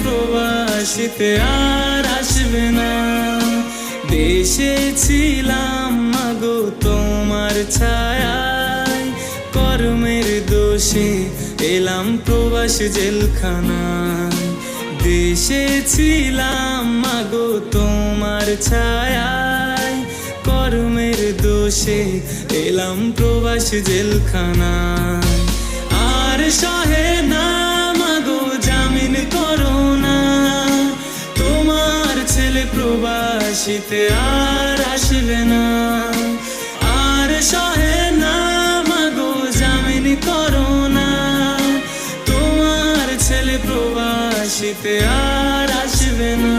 প্রবাসীতে আর আসবে না। দেশে ছিলাম মাগো তোমার ছায়ায়, কর্মের দোষে এলাম প্রবাসী জেলখানায়। দেশে ছিলাম মাগো তোমার ছায়ায়, কর্মের দোষে এলাম প্রবাসী জেলখানায়। আর সহে না মাগো জামিন করো না, তোমার ছেলে প্রবাসীতে আর আসবে না। আর সহে না মাগো জামিন করো না, তোমার ছেলে প্রবাসীতে আর আসবে না।